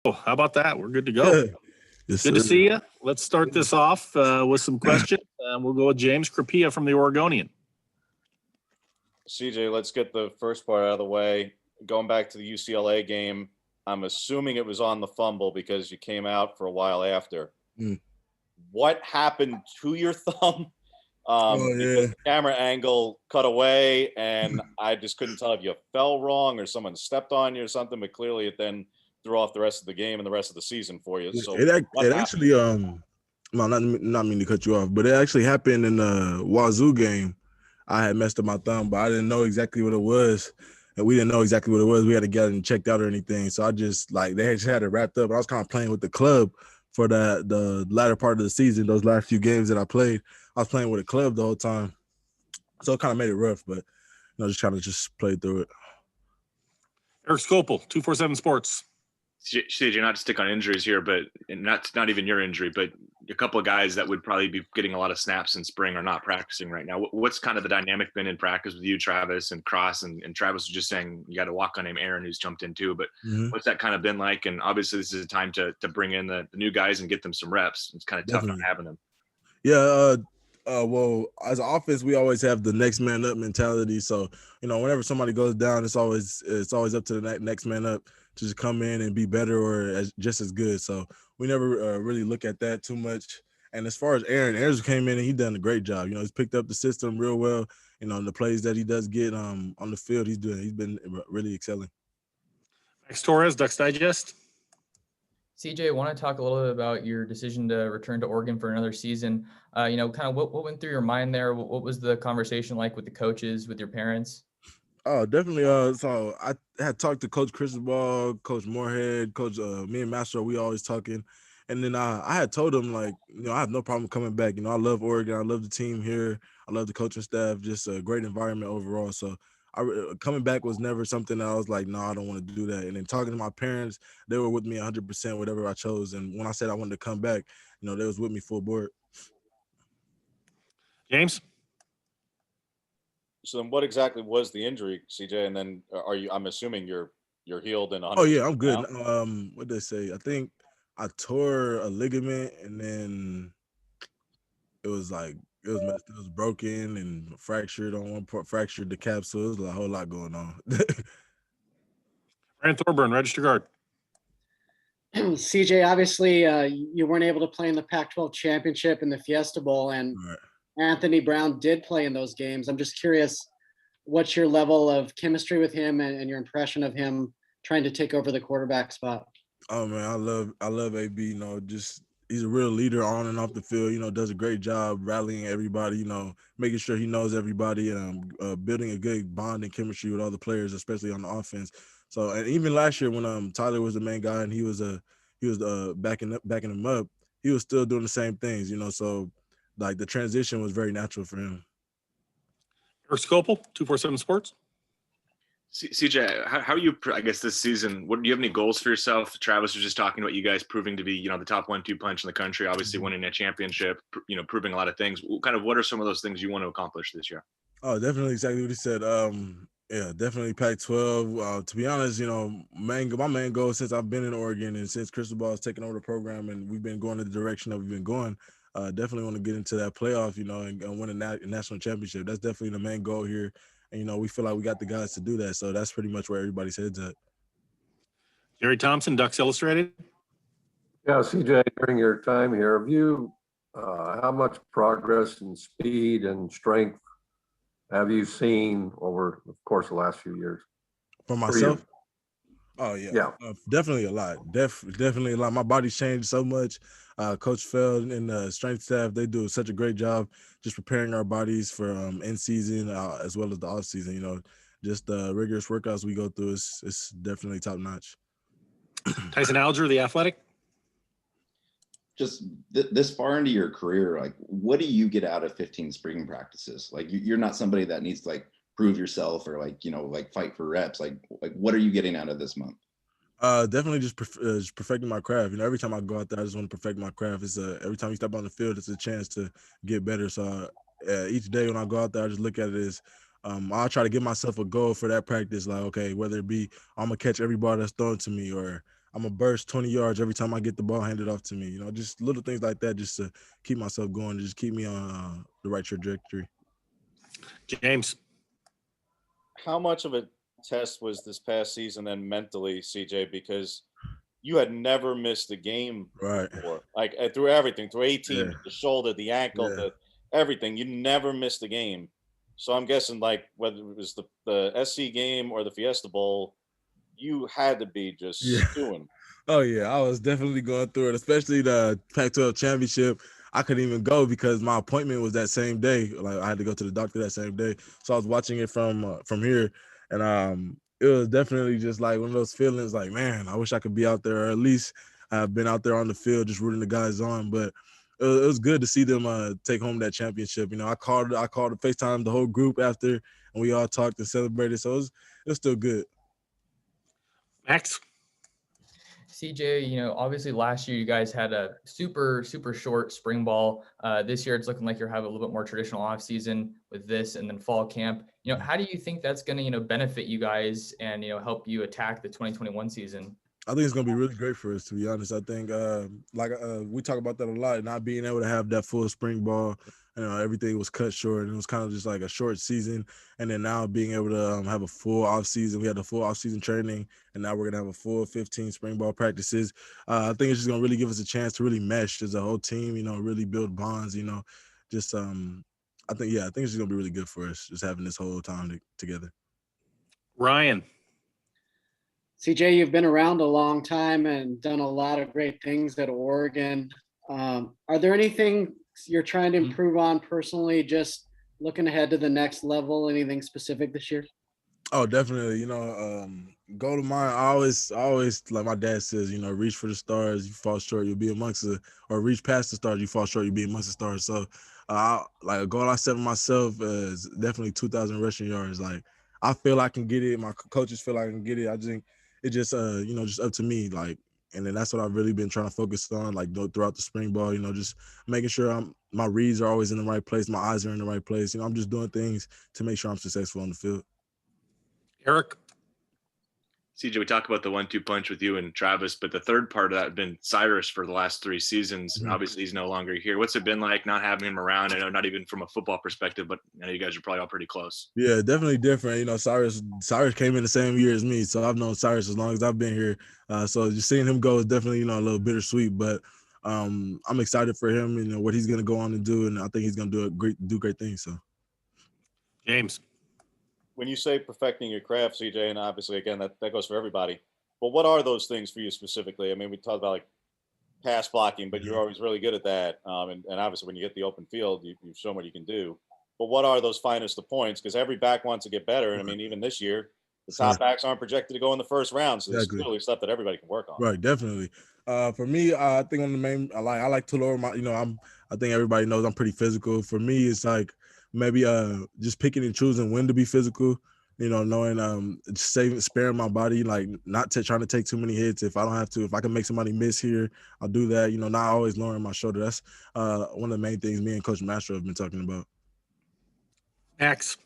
How about that? We're good to go. Yes, Good to sir. see you. Let's start this off with some questions. We'll go with James Crapia from the Oregonian. CJ, let's get the first part out of the way. Going back to the UCLA game, I'm assuming it was on the fumble because you came out for a while after. What happened to your thumb? Because the camera angle cut away, and I just couldn't tell if you fell wrong or someone stepped on you or something, but clearly it then threw off the rest of the game and the rest of the season for you. So it actually, well, not meaning to cut you off, but it actually happened in the Wazoo game. I had messed up my thumb, but I didn't know exactly what it was. And we didn't know exactly what it was. We had to get it checked out or anything. So I just, they just had it wrapped up. I was kind of playing with the club for the latter part of the season, those last few games that I played. I was playing with a club the whole time. So it kind of made it rough, but, just trying to just play through it. Eric Scopel, 247 Sports. CJ, not to stick on injuries here, but not even your injury, but a couple of guys that would probably be getting a lot of snaps in spring are not practicing right now. What's kind of the dynamic been in practice with you, Travis, and Cross? And Travis was just saying you got a walk-on named Aaron who's jumped in too, but what's that kind of been like? And obviously this is a time to bring in the new guys and get them some reps. It's kind of tough not having them. Yeah, well, as an offense, we always have the next man up mentality. So, whenever somebody goes down, it's always up to the next man up to just come in and be better or just as good. So we never really look at that too much. And as far as Aaron came in and he done a great job. He's picked up the system real well. The plays that he does get on the field, he's been really excelling. Max Torres, Ducks Digest. CJ, I want to talk a little bit about your decision to return to Oregon for another season. Kind of what went through your mind there? What was the conversation like with the coaches, with your parents? Oh, definitely. So I had talked to Coach Cristobal, Coach Moorhead, Coach, me and Master, we always talking. And then I had told him, I have no problem coming back. I love Oregon. I love the team here. I love the coaching staff, just a great environment overall. So coming back was never something that I was like, no, I don't want to do that. And then talking to my parents, they were with me 100%, whatever I chose. And when I said I wanted to come back, they was with me full board. James? So then what exactly was the injury, CJ? And then I'm assuming you're healed and 100%. Oh yeah, I'm good. What did they say? I think I tore a ligament and then it was broken and fractured on one part, fractured the capsule. It was a whole lot going on. Ryan Thorburn, Register Guard. CJ, obviously you weren't able to play in the Pac-12 championship and the Fiesta Bowl, and Anthony Brown did play in those games. I'm just curious, what's your level of chemistry with him and your impression of him trying to take over the quarterback spot? Oh man, I love AB. He's a real leader on and off the field. Does a great job rallying everybody. Making sure he knows everybody and building a good bond and chemistry with all the players, especially on the offense. So, and even last year when Tyler was the main guy and he was backing him up, he was still doing the same things. So the transition was very natural for him. Eric Scopel, 247 Sports. CJ, how are you, I guess, this season? Do you have any goals for yourself? Travis was just talking about you guys proving to be, the top 1-2 punch in the country, obviously winning a championship, proving a lot of things. What are some of those things you want to accomplish this year? Oh, definitely exactly what he said. Yeah, definitely Pac-12. To be honest, my main goal since I've been in Oregon and since Cristobal has taken over the program and we've been going in the direction that we've been going, definitely want to get into that playoff, and win a national championship. That's definitely the main goal here. And, we feel like we got the guys to do that. So that's pretty much where everybody's head's at. Jerry Thompson, Ducks Illustrated. Yeah, CJ, during your time here, have you, how much progress and speed and strength have you seen over, of course, the last few years? For myself? Oh, yeah. Definitely a lot. Definitely a lot. My body's changed so much. Coach Feld and the strength staff, they do such a great job just preparing our bodies for in season as well as the off season. Just the rigorous workouts we go through is definitely top notch. Tyson Alger, The Athletic. Just this far into your career, what do you get out of 15 spring practices? You're not somebody that needs to prove yourself or fight for reps. What are you getting out of this month? Definitely just perfecting my craft. Every time I go out there, I just want to perfect my craft. It's every time you step on the field, it's a chance to get better. So each day when I go out there, I just look at it as I'll try to give myself a goal for that practice. Okay, whether it be I'm gonna catch every ball that's thrown to me, or I'm a burst 20 yards every time I get the ball handed off to me. You know, just little things like that, just to keep myself going, to just keep me on the right trajectory. James. How much of a test was this past season then mentally, CJ? Because you had never missed a game before, like through everything, through 18, the shoulder, the ankle, the everything. You never missed a game. So I'm guessing, like, whether it was the SC game or the Fiesta Bowl, you had to be just stewing. Oh yeah, I was definitely going through it, especially the Pac-12 championship. I couldn't even go because my appointment was that same day. Like I had to go to the doctor that same day, so I was watching it from here, and it was definitely just like one of those feelings. Like, man, I wish I could be out there, or at least I've been out there on the field just rooting the guys on. But it was good to see them take home that championship. You know, I called FaceTime the whole group after, and we all talked and celebrated. So it was still good. Max. CJ, you know, obviously last year you guys had a super short spring ball. This year it's looking like you're having a little bit more traditional off season with this and then fall camp. You know, how do you think that's going to, you know, benefit you guys and, you know, help you attack the 2021 season? I think it's gonna be really great for us, to be honest. I think we talk about that a lot, not being able to have that full spring ball. You know, everything was cut short, and it was kind of just like a short season. And then now being able to have a full off season, we had the full off season training, and now we're gonna have a full 15 spring ball practices. I think it's just gonna really give us a chance to really mesh as a whole team. You know, really build bonds. You know, just I think it's just gonna be really good for us, just having this whole time together. Ryan. CJ, you've been around a long time and done a lot of great things at Oregon. Are there anything you're trying to improve on personally, just looking ahead to the next level? Anything specific this year? Oh, definitely. You know, goal of mine, I always, like my dad says, you know, reach for the stars, you fall short, you'll be amongst or reach past the stars, you fall short, you'll be amongst the stars. So, like a goal I set for myself is definitely 2,000 rushing yards. Like, I feel I can get it. My coaches feel I can get it. I think it just, you know, just up to me. Like, and then that's what I've really been trying to focus on, like throughout the spring ball, you know, just making sure my reads are always in the right place, my eyes are in the right place. You know, I'm just doing things to make sure I'm successful on the field. Eric. CJ, we talk about the 1-2 punch with you and Travis, but the third part of that had been Cyrus for the last 3 seasons. Mm-hmm. Obviously, he's no longer here. What's it been like not having him around? I know not even from a football perspective, but I know you guys are probably all pretty close. Yeah, definitely different. You know, Cyrus came in the same year as me, so I've known Cyrus as long as I've been here. So just seeing him go is definitely, you know, a little bittersweet, but I'm excited for him, you know, what he's gonna go on and do, and I think he's gonna do great things. So, James. When you say perfecting your craft, CJ, and obviously again that goes for everybody, but what are those things for you specifically? I mean, we talked about like pass blocking, but you're always really good at that, and obviously when you get the open field, you've shown what you can do. But what are those finest of points? Because every back wants to get better, and I mean, even this year, the top backs aren't projected to go in the first round, so there's clearly stuff that everybody can work on. Right, definitely. For me, I think on the main, I like to lower my, you know, I think everybody knows I'm pretty physical. For me, it's like maybe just picking and choosing when to be physical. You know, knowing sparing my body, like not trying to take too many hits. If I don't have to, if I can make somebody miss here, I'll do that. You know, not always lowering my shoulder. That's one of the main things me and Coach Mastro have been talking about. Max.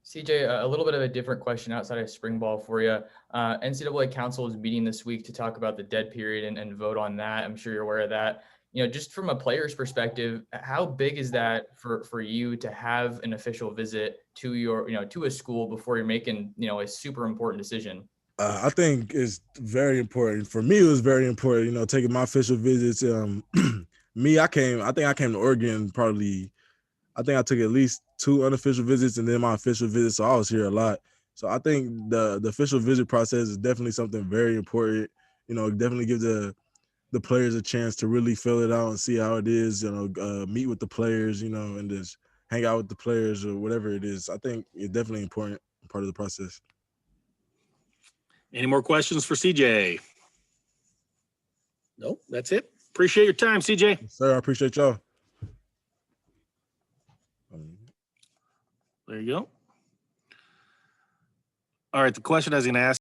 CJ, a little bit of a different question outside of spring ball for you. NCAA Council is meeting this week to talk about the dead period and vote on that. I'm sure you're aware of that. You know, just from a player's perspective, how big is that for you to have an official visit to your, you know, to a school before you're making, you know, a super important decision? I think it's very important. For me, it was very important, you know, taking my official visits. I think I came to Oregon probably, I think I took at least 2 unofficial visits and then my official visit, so I was here a lot. So I think the official visit process is definitely something very important. You know, definitely give the players a chance to really fill it out and see how it is, you know, meet with the players, you know, and just hang out with the players or whatever it is. I think it's definitely important part of the process. Any more questions for CJ? Nope, that's it. Appreciate your time, CJ. Yes, sir, I appreciate y'all. There you go. All right, the question I was going to ask